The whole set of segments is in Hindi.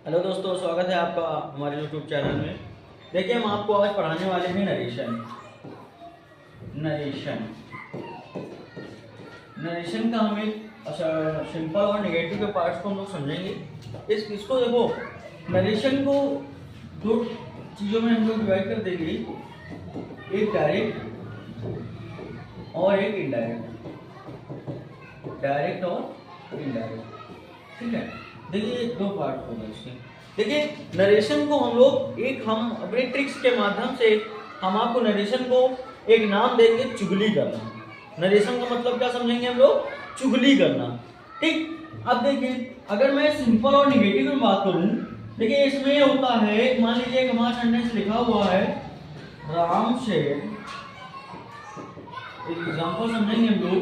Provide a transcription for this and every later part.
हेलो दोस्तों, स्वागत है आपका हमारे YouTube चैनल में। देखिए, हम आपको आज पढ़ाने वाले हैं नरेशन। नरेशन नरेशन का हम एक सिंपल और नेगेटिव के पार्ट्स को हम लोग समझेंगे। इसको देखो, नरेशन को दो चीज़ों में हम लोग डिवाइड कर देंगे, एक डायरेक्ट और एक इनडायरेक्ट। डायरेक्ट और इनडायरेक्ट, ठीक है। देखिए, दो पार्ट होगा इसके। देखिए, नरेशन को हम अपने ट्रिक्स के माध्यम से हम आपको नरेशन को एक नाम देंगे, चुगली करना। नरेशन का मतलब क्या समझेंगे हम लोग? चुगली करना, ठीक। अब देखिए, अगर मैं सिंपल और निगेटिव में बात करूं, देखिए इसमें ये होता है, मान लीजिए हमारा सेंटेंस लिखा हुआ है राम सेड, एक एग्जांपल समझेंगे हम लोग।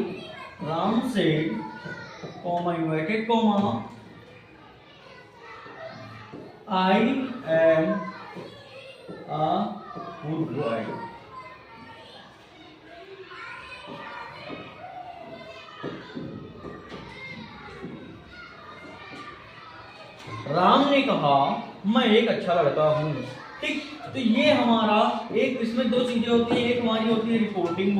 Ram said comma inverted comma I am a good boy. Ram ने कहा मैं एक अच्छा लड़का हूँ, ठीक। तो ये हमारा एक, इसमें दो चीजें होती है। एक हमारी होती है रिपोर्टिंग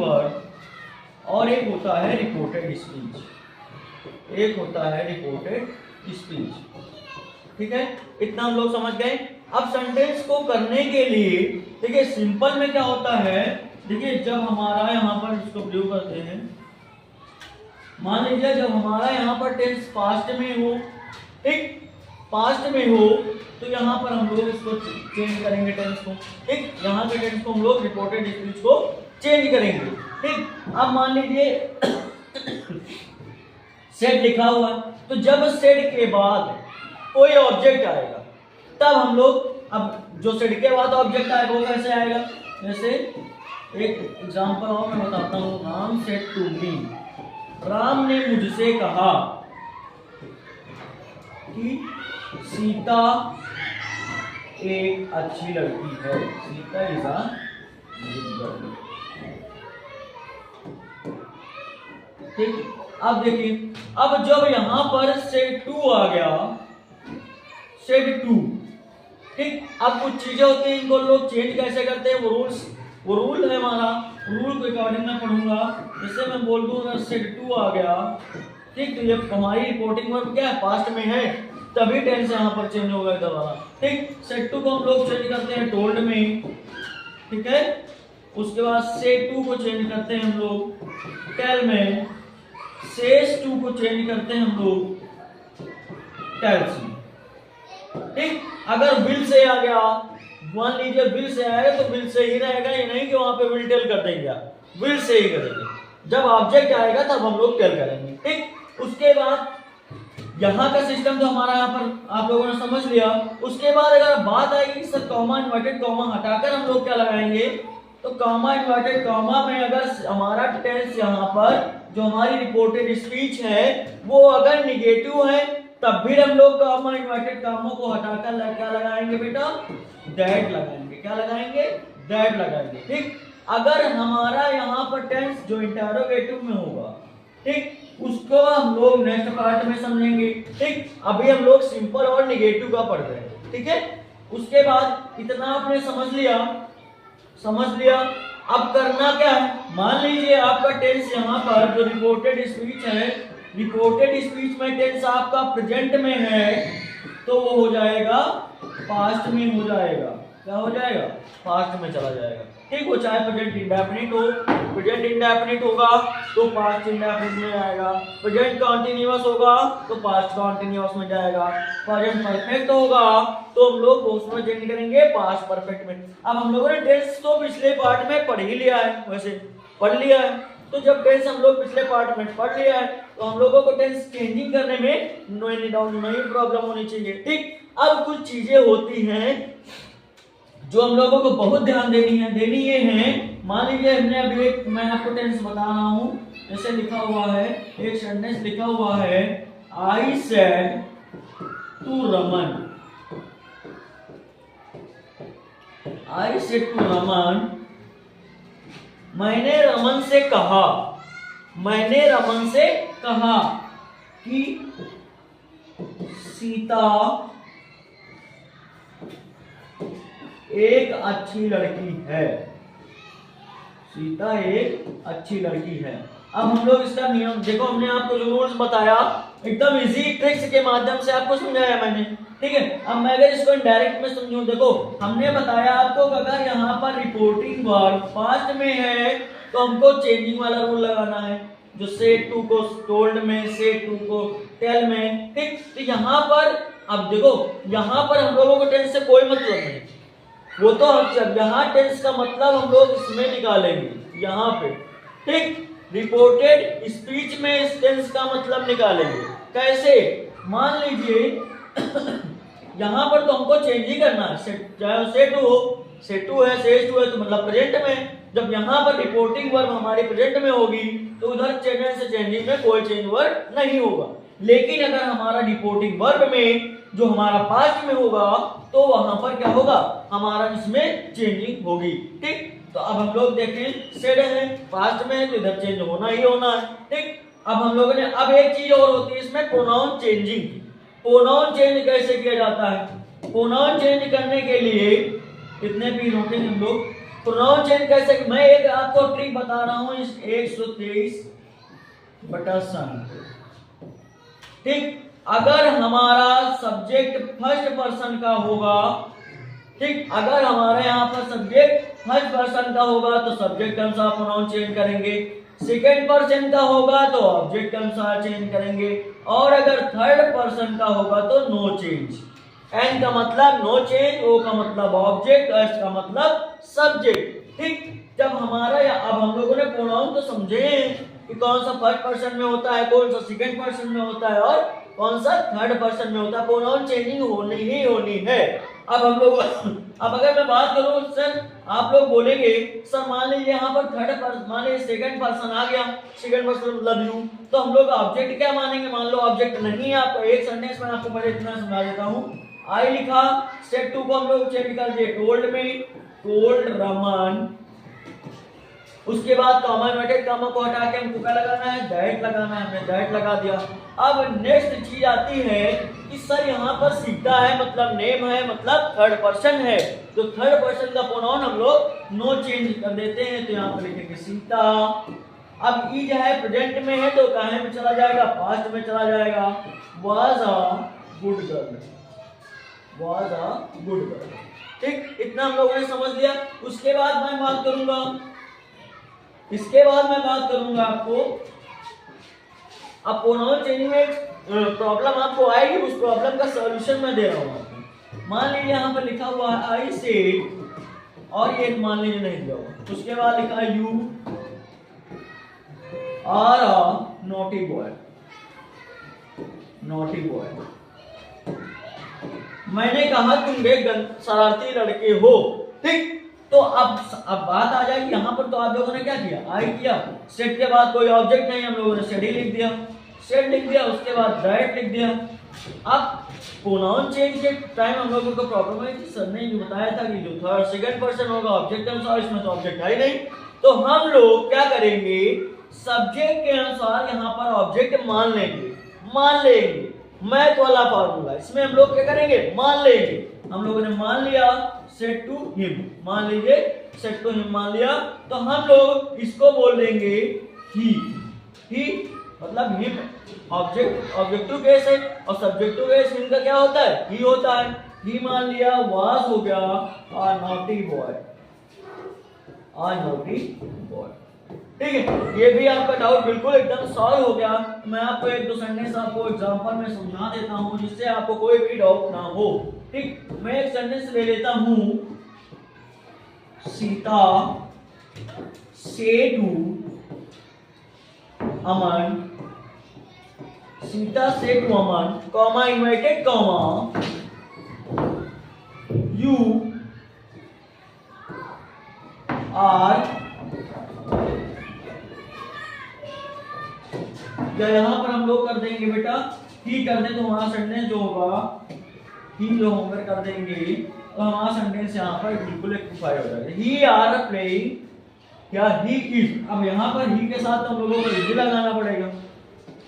वर्ड, और एक होता है रिपोर्टेड स्पीच। स्पीच, ठीक है। इतना हम लोग समझ गए। अब सेंटेंस को करने के लिए देखिए, सिंपल में क्या होता है, देखिए जब हमारा यहाँ पर, इसको ब्लू करते हैं, मान लीजिए जब हमारा यहाँ पर टेंस पास्ट में हो, ठीक, पास्ट में हो, तो यहाँ पर हम लोग इसको चेंज करेंगे टेंस को, ठीक। यहाँ के टेंस को हम लोग रिपोर्टेड स्पीच को चेंज करेंगे, ठीक। अब मान लीजिए सेड लिखा हुआ, तो जब सेड के बाद कोई ऑब्जेक्ट आएगा, तब हम लोग, अब जो सेड के बाद ऑब्जेक्ट आएगा वो कैसे आएगा? जैसे एक एग्जांपल और मैं बताता हूँ। Ram said to me, Ram ने मुझसे कहा कि सीता एक अच्छी लड़की है। Sita is a good girl, ठीक। अब देखिए, अब जब यहां पर सेड टू आ गया, सेड टू, ठीक। अब कुछ चीजें होती हैं, इनको लोग चेंज कैसे करते हैं, वो रूल है हमारा। रूल के अकॉर्डिंग मैं पढ़ूंगा। जैसे मैं बोल दूं अगर सेड टू आ गया, ठीक, तो ये हमारी रिपोर्टिंग वर्ब क्या है, पास्ट में है, तभी टेंस यहाँ पर चेंज होगा दोबारा, ठीक। सेड टू को हम लोग चेंज करते हैं टोल्ड में, ठीक है। उसके बाद सेड टू को चेंज करते हैं हम लोग टेल में, सेज टू को चेंज करते हैं हम लोग टेल्स में, ठीक। अगर विल से आ गया, मान लीजिए विल से आएगा तो विल से ही रहेगा, ये नहीं कि वहां पे विल टेल कर देंगे, विल से ही करेंगे। जब ऑब्जेक्ट आएगा तब हम लोग टेल करेंगे, ठीक। उसके बाद यहाँ का सिस्टम तो हमारा यहाँ पर आप लोगों ने समझ लिया। उसके बाद अगर बात आएगी सर कॉमा इन्वर्टेड कॉमा हटाकर हम लोग क्या लगाएंगे, तो कॉमा इन्वर्टेड कॉमा में अगर हमारा टेंस यहाँ पर जो हमारी रिपोर्टेड स्पीच है वो अगर निगेटिव है, तब भी हम लोग कॉमा इन्वर्टेड कॉमा को हटाकर क्या लगाएंगे बेटा? दैट लगाएंगे। क्या लगाएंगे? दैट लगाएंगे, ठीक। अगर हमारा यहाँ पर टेंस जो इंटरोगेटिव में होगा, ठीक, उसको हम लोग नेक्स्ट पार्ट में समझेंगे, ठीक। अभी हम लोग सिंपल और निगेटिव का पढ़ रहे हैं, ठीक है। उसके बाद इतना आपने समझ लिया। अब करना क्या है, मान लीजिए आपका टेंस यहाँ पर जो रिपोर्टेड स्पीच है, रिपोर्टेड स्पीच में टेंस आपका प्रेजेंट में है, तो वो हो जाएगा पास्ट में हो जाएगा। क्या हो जाएगा? पास्ट में चला जाएगा, ठीक। वो चाहे प्रेजेंट इंडेफिनिट हो, प्रेजेंट इंडेफिनिट होगा तो पास्ट इंडेफिनिट में आएगा, प्रेजेंट कंटीन्यूअस होगा तो पास्ट कंटीन्यूअस में जाएगा, प्रेजेंट परफेक्ट होगा तो हम लोग उसमें चेंज करेंगे पास्ट परफेक्ट में। अब हम लोगों ने टेंस तो पिछले पार्ट में पढ़ ही लिया है, वैसे पढ़ लिया है, तो जब टेंस हम लोग पिछले पार्ट में पढ़ लिया है तो हम लोगों को टेंस चेंजिंग करने में नई प्रॉब्लम होनी चाहिए, ठीक। अब कुछ चीजें होती हैं जो हम लोगों को बहुत ध्यान देनी ये है। मान लीजिए हमने अभी एक, मैं आपको टेंस बता रहा हूं, जैसे लिखा हुआ है, एक सेंटेंस लिखा हुआ है, I said to Raman, I said to Raman, मैंने रमन से कहा कि सीता एक अच्छी लड़की है। सीता एक अच्छी लड़की है। अब हम लोग इसका नियम देखो, हमने आपको जो रूल्स बताया एकदम इजी ट्रिक्स के माध्यम से आपको समझाया मैंने, ठीक है। अब मैं अगर इसको डायरेक्ट में समझूं, देखो हमने बताया आपको कि अगर यहाँ पर रिपोर्टिंग वर्ब पास्ट में है तो हमको चेंजिंग वाला रूल लगाना है, जो सेड टू को टोल्ड में, सेड टू को टेल में, ठीक। तो यहाँ पर अब देखो, यहाँ पर हम लोगों को टेंस से कोई मतलब नहीं, वो तो हम यहाँ टेंस का मतलब हम लोग इसमें निकालेंगे यहाँ पे, ठीक। रिपोर्टेड स्पीच में इस टेंस का मतलब निकालेंगे। कैसे? मान लीजिए यहाँ पर तो हमको चेंज ही करना है, चाहे सेड टू हो, सेड टू है, सेज टू है, तो मतलब प्रेजेंट में। जब यहाँ पर रिपोर्टिंग वर्ब हमारी प्रेजेंट में होगी तो उधर चेंजिंग से चेंजिंग में कोई चेंज वर्ब नहीं होगा। लेकिन अगर हमारा रिपोर्टिंग वर्ब में जो हमारा पास्ट में होगा तो वहां पर क्या होगा, हमारा इसमें चेंजिंग होगी, ठीक। तो अब हम लोग देखें, सेड है पास्ट में है तो इधर चेंज होना ही होना है, ठीक। अब हम लोगों ने अब एक चीज और होती है इसमें, प्रोनाउन चेंजिंग। प्रोनाउन चेंज कैसे किया जाता है? प्रोनाउन चेंज करने के लिए इतने भी नोटें हम लोग, प्रोनाउन चेंज कैसे, मैं एक आपको ट्रिक बता रहा हूं इस 123/7, ठीक। अगर हमारा सब्जेक्ट फर्स्ट पर्सन का होगा, ठीक, अगर हमारे यहाँ पर सब्जेक्ट फर्स्ट पर्सन का होगा तो सब्जेक्ट के अनुसार प्रोनाउन चेंज करेंगे, सेकंड पर्सन का होगा तो ऑब्जेक्ट के अनुसार चेंज करेंगे, और अगर थर्ड पर्सन का होगा तो नो चेंज। एन का मतलब नो चेंज, ओ का मतलब ऑब्जेक्ट, एस का मतलब सब्जेक्ट, ठीक। जब हमारा अब हम लोगों ने प्रोनाउन तो समझे कि कौन सा फर्स्ट पर्सन में होता है, कौन सा सेकंड पर्सन में होता है और कौन सा थर्ड पर्सन में होता है, प्रोनाउन चेंजिंग होनी ही होनी है। अब हम लोग अब अगर मैं बात करूं सर, आप लोग बोलेंगे सर मान लीजिए यहाँ पर थर्ड पर्सन, मान लीजिए सेकंड पर्सन आ गया, सेकंड पर्सन मतलब यू, तो हम लोग ऑब्जेक्ट क्या मानेंगे? मान लो ऑब्जेक्ट नहीं है, आपको एक सेंटेंस में आपको पहले इतना समझा देता हूँ। आई लिखा, स्टेप टू को हम लोग चेंज कर दिए टोल्ड में, टोल्ड रमन, उसके बाद कॉमा इन्वर्टेड कॉमा को हटा के हमको क्या लगाना है? दैट लगाना है, हमने दैट लगा दिया। अब नेक्स्ट चीज आती है कि सर यहाँ पर सीता है मतलब नेम है मतलब थर्ड पर्सन है, तो थर्ड पर्सन का प्रोनाउन हम लोग नो चेंज कर देते हैं, तो यहाँ पर लिखेंगे सीता। अब ई जो है प्रेजेंट में है तो काहे में चला जाएगा? पास्ट में चला जाएगा। Was a good girl, was a good girl, ठीक। इतना हम लोगों ने समझ लिया। उसके बाद मैं बात करूंगा, इसके बाद मैं बात करूंगा आपको, अब प्रोनाउन चेंजिंग में प्रॉब्लम आपको आएगी, उस प्रॉब्लम का सॉल्यूशन मैं दे रहा हूं आपको। मान लीजिए यहाँ पर लिखा हुआ है आई सेड, और ये मान लीजिए नहीं दिया हुआ, उसके बाद लिखा है you are a naughty boy, naughty boy. मैंने कहा तुम एक शरारती लड़के हो, ठीक। तो अब बात आ जाएगी यहाँ पर, तो आप लोगों ने क्या किया? आई किया, सेट के बाद कोई ऑब्जेक्ट नहीं, हम लोगों ने सेट ही लिख दिया, सेट लिख दिया, उसके बाद दैट लिख दिया। अब प्रोनाउन चेंज के टाइम हम लोगों को प्रॉब्लम है कि सर ने जो बताया था कि जो थर्ड सेकंड पर्सन होगा ऑब्जेक्ट के अनुसार, इसमें तो ऑब्जेक्ट है ही नहीं, तो हम लोग क्या करेंगे? सब्जेक्ट के अनुसार यहाँ पर ऑब्जेक्ट मान लेंगे, मान लेंगे। मैथ वाला फॉर्मूला, इसमें हम लोग क्या करेंगे? मान लेंगे। हम लोगों ने मान लिया सेट टू हिम, मान लीजिए सेट टू हिम मान लिया, तो हम लोग इसको बोल देंगे ही, ही मतलब हिम ऑब्जेक्ट, ऑब्जेक्टिव केस है, और सब्जेक्टिव केस हिम का क्या होता है? ही होता है। ही मान लिया, वाज हो गया, आ नॉटी बॉय, आ नॉटी बॉय, ठीक है। ये भी आपका डाउट बिल्कुल एकदम सॉल्व हो गया। मैं आपको एक दो सेंटेंस आपको एग्जांपल में समझा देता हूं जिससे आपको कोई भी डाउट ना हो, ठीक। मैं एक सेंटेंस ले लेता हूं, सीता से टू अमन, सीता से to Aman, comma inverted comma, you are, या यहां पर हम लोग कर देंगे बेटा ही कर दे, तो वहां सेंटेंस जो होगा ही जो होकर कर देंगे, तो हमारा सेंटेंस यहाँ पर बिल्कुल एक्टिफाई हो जाएगा। ही आर प्लेइंग या ही इज। अब यहाँ पर ही के साथ हम लोगों को इज लगाना पड़ेगा,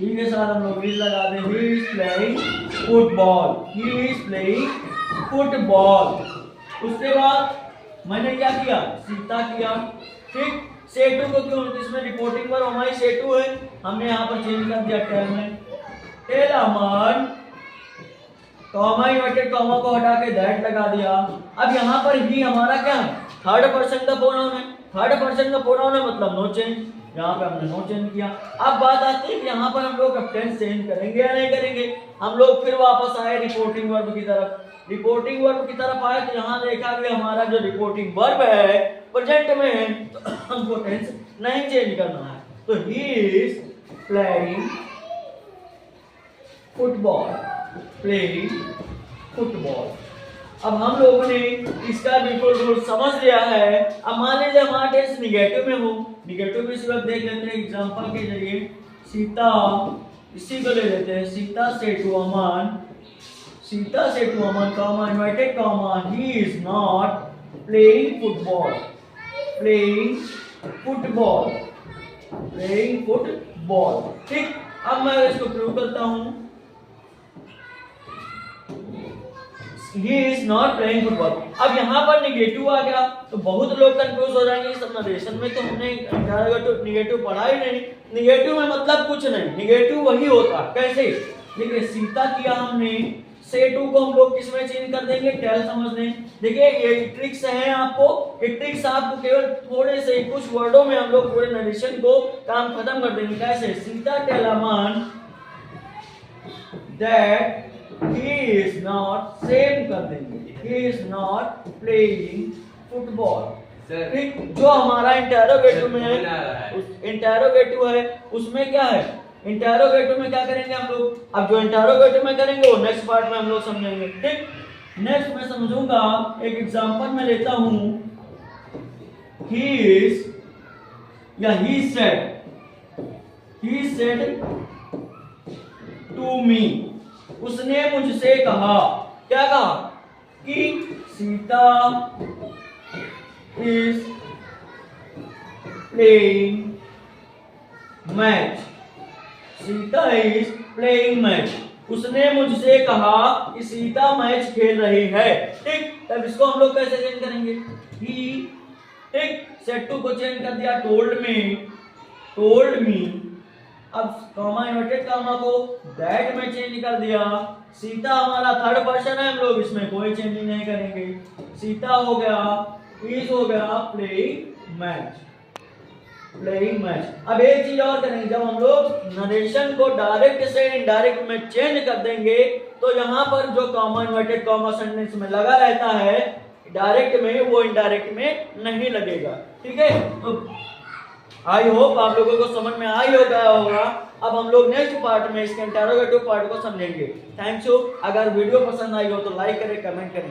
ठीक है सर, हम लोग इज लगा दें, he is playing football, he is playing football. उसके बाद मैंने क्या किया, सीता किया। ठीक, सेटू को क्यों, इसमें रिपोर्टिंग पर हमारी सेटू है, हमने यहाँ पर चेंज कर दिया टेल में, टेल अमन, कॉमा इन्वर्टेड कॉमा को हटा के दैट लगा दिया। अब यहाँ पर ही हमारा क्या है, थर्ड पर्सन का प्रोनाउन है, थर्ड पर्सन का प्रोनाउन है मतलब नो चेंज, यहाँ पे हमने नो चेंज किया। अब बात आती है कि यहाँ पर हम लोग अब टेंस चेंज करेंगे या नहीं करेंगे। हम लोग फिर वापस आए रिपोर्टिंग वर्ब की तरफ, रिपोर्टिंग वर्ब की तरफ आए तो यहाँ देखा कि हमारा जो रिपोर्टिंग वर्ब है प्रेजेंट में है, तो हमको टेंस नहीं चेंज करना है। तो he is playing football, playing football. अब हम लोगों ने इसका बिल्कुल रूल समझ लिया है। अब मान लीजिए हमारा टेंस निगेटिव में हो, निगेटिव में इस वक्त देख लेते हैं एग्जांपल के जरिए। सीता, इसी को ले लेते हैं, सीता से टू अमन, सीता से to Aman comma inverted comma, he is not playing football, playing football, playing football. ठीक, अब मैं इसको प्रूव करता हूं, he is not playing football। अब यहाँ पर निगेटिव आ गया तो बहुत लोग कंफ्यूज हो जाएंगे, सब नरेशन में तो हमने निगेटिव पढ़ा ही नहीं, निगेटिव में मतलब कुछ नहीं, निगेटिव वही होता कैसे, देखिए सीता किया हमने, से टू को हम लोग किस में चेंज कर देंगे, टेल समझ लें। देखिए ये ट्रिक्स है आपको, ये ट्रिक्स आपको केवल थोड़े से कुछ वर्डों में हम लोग पूरे नरेशन को काम खत्म कर देंगे। कैसे, Sita tell Aman that he is not, same कर देंगे, he is not playing football। ठीक, जो हमारा इंटेरोगेटिव में है, इंटेरोगेटिव है उसमें क्या है, इंटेरोगेटिव में क्या करेंगे हम लोग, अब जो इंटेरोगेटिव में करेंगे वो नेक्स्ट पार्ट में हम लोग समझेंगे। ठीक, नेक्स्ट मैं समझूंगा, एक एग्जांपल मैं लेता हूं, he is या he said to me, उसने मुझसे कहा, क्या कहा कि Sita is playing match, Sita is playing match, उसने मुझसे कहा कि सीता मैच खेल रही है। ठीक, तब इसको हम लोग कैसे चेंज करेंगे, ही, ठीक, सेट टू को चेंज कर दिया टोल्ड में, टोल्ड मी, अब कॉमा इन्वर्टेड कॉमा को दैट में चेंज कर दिया। सीता हमारा थर्ड पर्सन है, हम लोग इसमें कोई चेंज नहीं करेंगे, सीता हो गया, इज हो गया, प्लेइंग मैच, प्लेइंग मैच। अब एक चीज और करेंगे, जब हम लोग नरेशन को डायरेक्ट से इनडायरेक्ट में चेंज कर देंगे तो यहाँ पर जो कॉमा इन्वर्टेड कॉमा सेंटेंस में लगा रहता है डायरेक्ट में, वो इनडायरेक्ट में नहीं लगेगा। ठीक है, तो आई होप आप लोगों को समझ में आ ही हो गया होगा। अब हम लोग नेक्स्ट पार्ट में इसके इंटरोगेटिव पार्ट को समझेंगे। Thank you. अगर वीडियो पसंद आई हो तो लाइक करें, कमेंट करें।